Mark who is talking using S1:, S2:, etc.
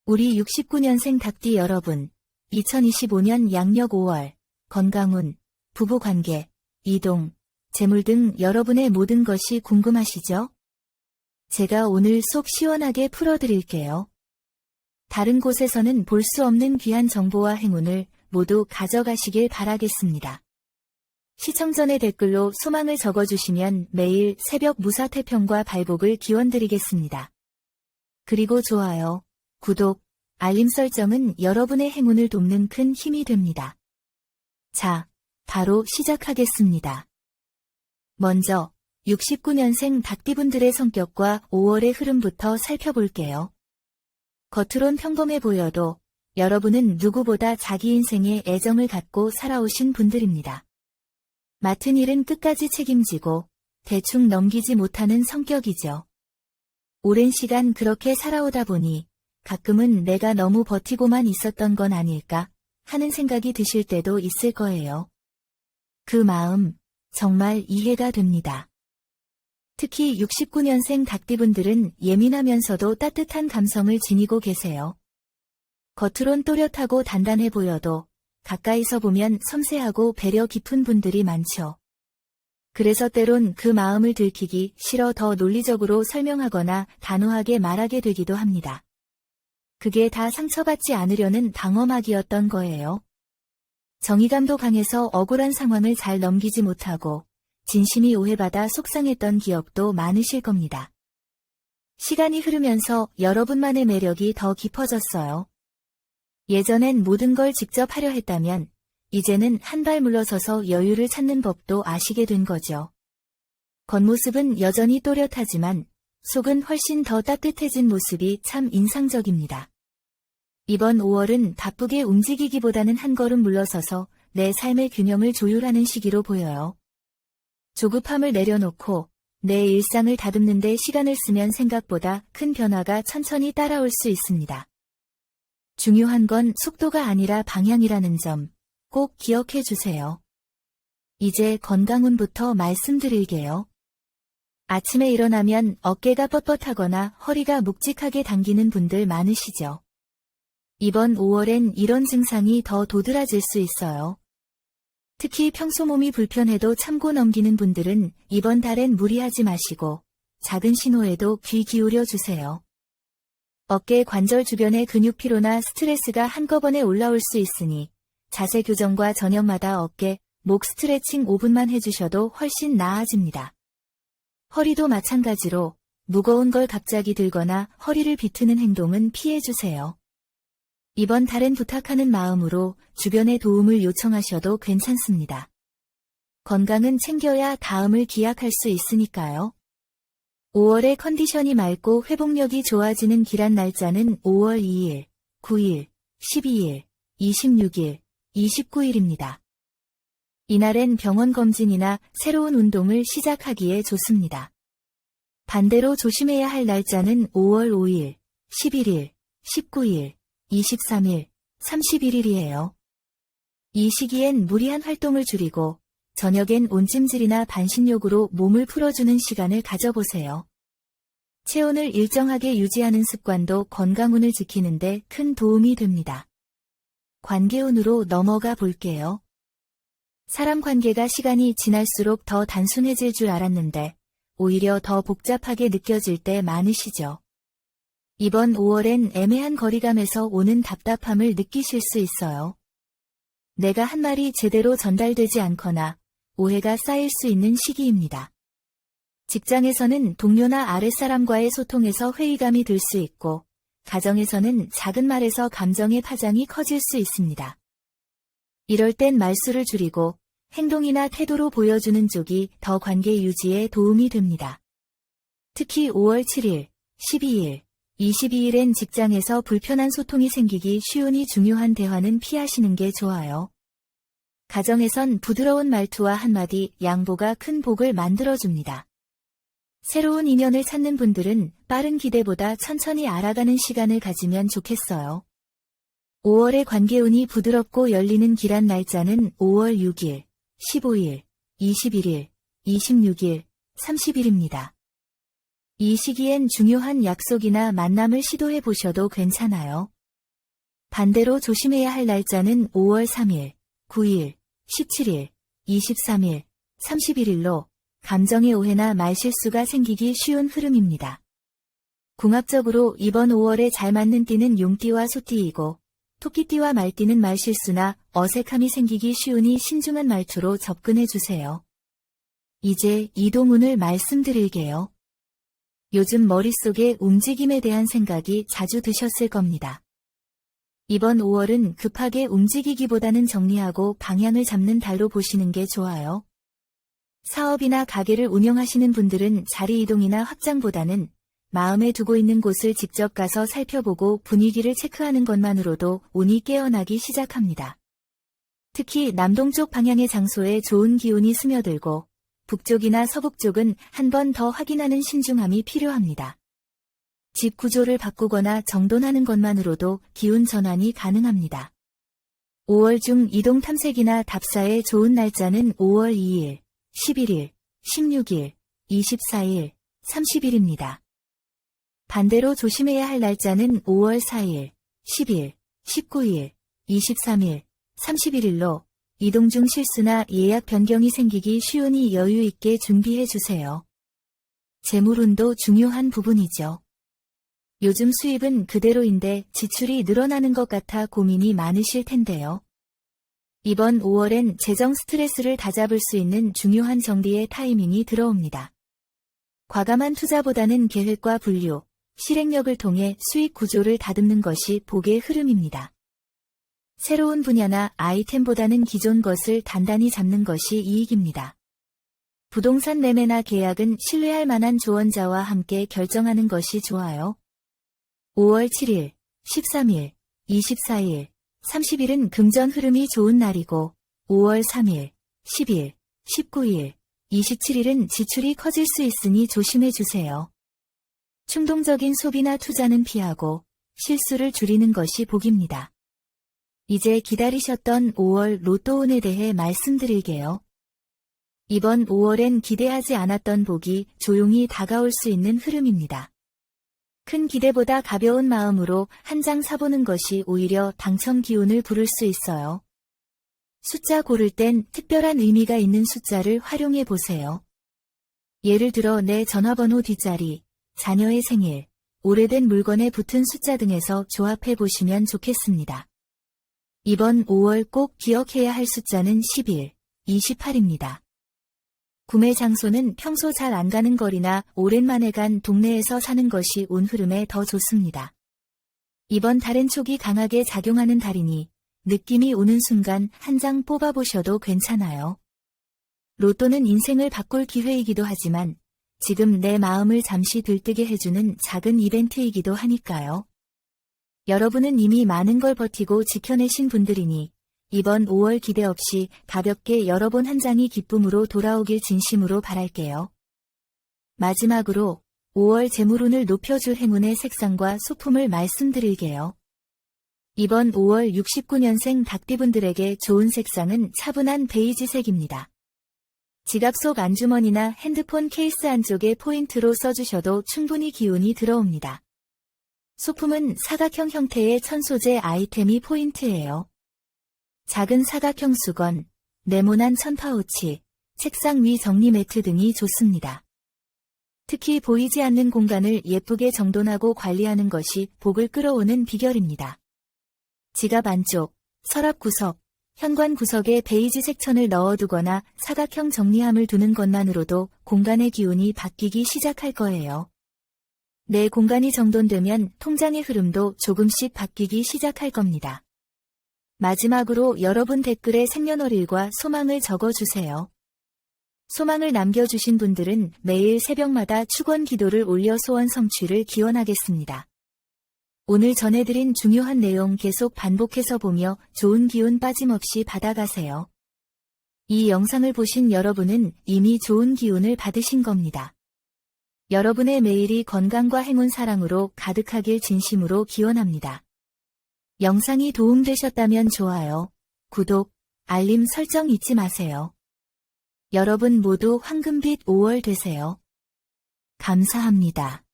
S1: 우리 69년생 닭띠 여러분, 2025년 양력 5월, 건강운, 부부관계, 이동, 재물 등 여러분의 모든 것이 궁금하시죠? 제가 오늘 속 시원하게 풀어드릴게요. 다른 곳에서는 볼 수 없는 귀한 정보와 행운을 모두 가져가시길 바라겠습니다. 시청 전에 댓글로 소망을 적어주시면 매일 새벽 무사태평과 발복을 기원드리겠습니다. 그리고 좋아요, 구독, 알림 설정은 여러분의 행운을 돕는 큰 힘이 됩니다. 자, 바로 시작하겠습니다. 먼저 69년생 닭띠분들의 성격과 5월의 흐름부터 살펴볼게요. 겉으론 평범해 보여도 여러분은 누구보다 자기 인생에 애정을 갖고 살아오신 분들입니다. 맡은 일은 끝까지 책임지고 대충 넘기지 못하는 성격이죠. 오랜 시간 그렇게 살아오다 보니 가끔은 내가 너무 버티고만 있었던 건 아닐까 하는 생각이 드실 때도 있을 거예요. 그 마음 정말 이해가 됩니다. 특히 69년생 닭띠분들은 예민하면서도 따뜻한 감성을 지니고 계세요. 겉으론 또렷하고 단단해 보여도 가까이서 보면 섬세하고 배려 깊은 분들이 많죠. 그래서 때론 그 마음을 들키기 싫어 더 논리적으로 설명하거나 단호하게 말하게 되기도 합니다. 그게 다 상처받지 않으려는 방어막이었던 거예요. 정의감도 강해서 억울한 상황을 잘 넘기지 못하고 진심이 오해받아 속상했던 기억도 많으실 겁니다. 시간이 흐르면서 여러분만의 매력이 더 깊어졌어요. 예전엔 모든 걸 직접 하려 했다면 이제는 한 발 물러서서 여유를 찾는 법도 아시게 된 거죠. 겉모습은 여전히 또렷하지만 속은 훨씬 더 따뜻해진 모습이 참 인상적입니다. 이번 5월은 바쁘게 움직이기보다는 한 걸음 물러서서 내 삶의 균형을 조율하는 시기로 보여요. 조급함을 내려놓고 내 일상을 다듬는 데 시간을 쓰면 생각보다 큰 변화가 천천히 따라올 수 있습니다. 중요한 건 속도가 아니라 방향이라는 점 꼭 기억해 주세요. 이제 건강운부터 말씀드릴게요. 아침에 일어나면 어깨가 뻣뻣하거나 허리가 묵직하게 당기는 분들 많으시죠? 이번 5월엔 이런 증상이 더 도드라질 수 있어요. 특히 평소 몸이 불편해도 참고 넘기는 분들은 이번 달엔 무리하지 마시고 작은 신호에도 귀 기울여 주세요. 어깨 관절 주변의 근육 피로나 스트레스가 한꺼번에 올라올 수 있으니 자세 교정과 저녁마다 어깨, 목 스트레칭 5분만 해주셔도 훨씬 나아집니다. 허리도 마찬가지로 무거운 걸 갑자기 들거나 허리를 비트는 행동은 피해주세요. 이번 달엔 부탁하는 마음으로 주변의 도움을 요청하셔도 괜찮습니다. 건강은 챙겨야 다음을 기약할 수 있으니까요. 5월의 컨디션이 맑고 회복력이 좋아지는 길한 날짜는 5월 2일, 9일, 12일, 26일, 29일입니다. 이날엔 병원 검진이나 새로운 운동을 시작하기에 좋습니다. 반대로 조심해야 할 날짜는 5월 5일, 11일, 19일, 23일, 31일이에요. 이 시기엔 무리한 활동을 줄이고 저녁엔 온찜질이나 반신욕으로 몸을 풀어주는 시간을 가져보세요. 체온을 일정하게 유지하는 습관도 건강운을 지키는데 큰 도움이 됩니다. 관계운으로 넘어가 볼게요. 사람 관계가 시간이 지날수록 더 단순해질 줄 알았는데 오히려 더 복잡하게 느껴질 때 많으시죠? 이번 5월엔 애매한 거리감에서 오는 답답함을 느끼실 수 있어요. 내가 한 말이 제대로 전달되지 않거나 오해가 쌓일 수 있는 시기입니다. 직장에서는 동료나 아랫사람과의 소통에서 회의감이 들 수 있고 가정에서는 작은 말에서 감정의 파장이 커질 수 있습니다. 이럴 땐 말수를 줄이고 행동이나 태도로 보여주는 쪽이 더 관계 유지에 도움이 됩니다. 특히 5월 7일, 12일, 22일엔 직장에서 불편한 소통이 생기기 쉬우니 중요한 대화는 피하시는 게 좋아요. 가정에선 부드러운 말투와 한마디 양보가 큰 복을 만들어줍니다. 새로운 인연을 찾는 분들은 빠른 기대보다 천천히 알아가는 시간을 가지면 좋겠어요. 5월의 관계운이 부드럽고 열리는 길한 날짜는 5월 6일, 15일, 21일, 26일, 30일입니다. 이 시기엔 중요한 약속이나 만남을 시도해 보셔도 괜찮아요. 반대로 조심해야 할 날짜는 5월 3일, 9일, 17일, 23일, 31일로 감정의 오해나 말실수가 생기기 쉬운 흐름입니다. 궁합적으로 이번 5월에 잘 맞는 띠는 용띠와 소띠이고 토끼띠와 말띠는 말실수나 어색함이 생기기 쉬우니 신중한 말투로 접근해 주세요. 이제 이동운을 말씀드릴게요. 요즘 머릿속에 움직임에 대한 생각이 자주 드셨을 겁니다. 이번 5월은 급하게 움직이기보다는 정리하고 방향을 잡는 달로 보시는 게 좋아요. 사업이나 가게를 운영하시는 분들은 자리 이동이나 확장보다는 마음에 두고 있는 곳을 직접 가서 살펴보고 분위기를 체크하는 것만으로도 운이 깨어나기 시작합니다. 특히 남동쪽 방향의 장소에 좋은 기운이 스며들고 북쪽이나 서북쪽은 한 번 더 확인하는 신중함이 필요합니다. 집 구조를 바꾸거나 정돈하는 것만으로도 기운 전환이 가능합니다. 5월 중 이동 탐색이나 답사에 좋은 날짜는 5월 2일, 11일, 16일, 24일, 30일입니다. 반대로 조심해야 할 날짜는 5월 4일, 10일, 19일, 23일, 31일로 이동 중 실수나 예약 변경이 생기기 쉬우니 여유 있게 준비해 주세요. 재물운도 중요한 부분이죠. 요즘 수입은 그대로인데 지출이 늘어나는 것 같아 고민이 많으실 텐데요. 이번 5월엔 재정 스트레스를 다잡을 수 있는 중요한 정리의 타이밍이 들어옵니다. 과감한 투자보다는 계획과 분류, 실행력을 통해 수익 구조를 다듬는 것이 복의 흐름입니다. 새로운 분야나 아이템보다는 기존 것을 단단히 잡는 것이 이익입니다. 부동산 매매나 계약은 신뢰할 만한 조언자와 함께 결정하는 것이 좋아요. 5월 7일, 13일, 24일, 30일은 금전 흐름이 좋은 날이고 5월 3일, 10일, 19일, 27일은 지출이 커질 수 있으니 조심해 주세요. 충동적인 소비나 투자는 피하고 실수를 줄이는 것이 복입니다. 이제 기다리셨던 5월 로또운에 대해 말씀드릴게요. 이번 5월엔 기대하지 않았던 복이 조용히 다가올 수 있는 흐름입니다. 큰 기대보다 가벼운 마음으로 한 장 사보는 것이 오히려 당첨 기운을 부를 수 있어요. 숫자 고를 땐 특별한 의미가 있는 숫자를 활용해 보세요. 예를 들어 내 전화번호 뒷자리, 자녀의 생일, 오래된 물건에 붙은 숫자 등에서 조합해 보시면 좋겠습니다. 이번 5월 꼭 기억해야 할 숫자는 10일, 28입니다. 구매 장소는 평소 잘 안 가는 거리나 오랜만에 간 동네에서 사는 것이 운 흐름에 더 좋습니다. 이번 달엔 촉이 강하게 작용하는 달이니 느낌이 오는 순간 한 장 뽑아보셔도 괜찮아요. 로또는 인생을 바꿀 기회이기도 하지만 지금 내 마음을 잠시 들뜨게 해주는 작은 이벤트이기도 하니까요. 여러분은 이미 많은 걸 버티고 지켜내신 분들이니 이번 5월 기대 없이 가볍게 열어본 한 장이 기쁨으로 돌아오길 진심으로 바랄게요. 마지막으로 5월 재물운을 높여줄 행운의 색상과 소품을 말씀드릴게요. 이번 5월 69년생 닭띠분들에게 좋은 색상은 차분한 베이지색입니다. 지갑 속 안주머니나 핸드폰 케이스 안쪽에 포인트로 써주셔도 충분히 기운이 들어옵니다. 소품은 사각형 형태의 천소재 아이템이 포인트예요. 작은 사각형 수건, 네모난 천 파우치, 책상 위 정리 매트 등이 좋습니다. 특히 보이지 않는 공간을 예쁘게 정돈하고 관리하는 것이 복을 끌어오는 비결입니다. 지갑 안쪽, 서랍 구석, 현관 구석에 베이지색 천을 넣어두거나 사각형 정리함을 두는 것만으로도 공간의 기운이 바뀌기 시작할 거예요. 내 공간이 정돈되면 통장의 흐름도 조금씩 바뀌기 시작할 겁니다. 마지막으로 여러분 댓글에 생년월일과 소망을 적어주세요. 소망을 남겨주신 분들은 매일 새벽마다 축원 기도를 올려 소원 성취를 기원하겠습니다. 오늘 전해드린 중요한 내용 계속 반복해서 보며 좋은 기운 빠짐없이 받아가세요. 이 영상을 보신 여러분은 이미 좋은 기운을 받으신 겁니다. 여러분의 매일이 건강과 행운 사랑으로 가득하길 진심으로 기원합니다. 영상이 도움되셨다면 좋아요, 구독, 알림 설정 잊지 마세요. 여러분 모두 황금빛 5월 되세요. 감사합니다.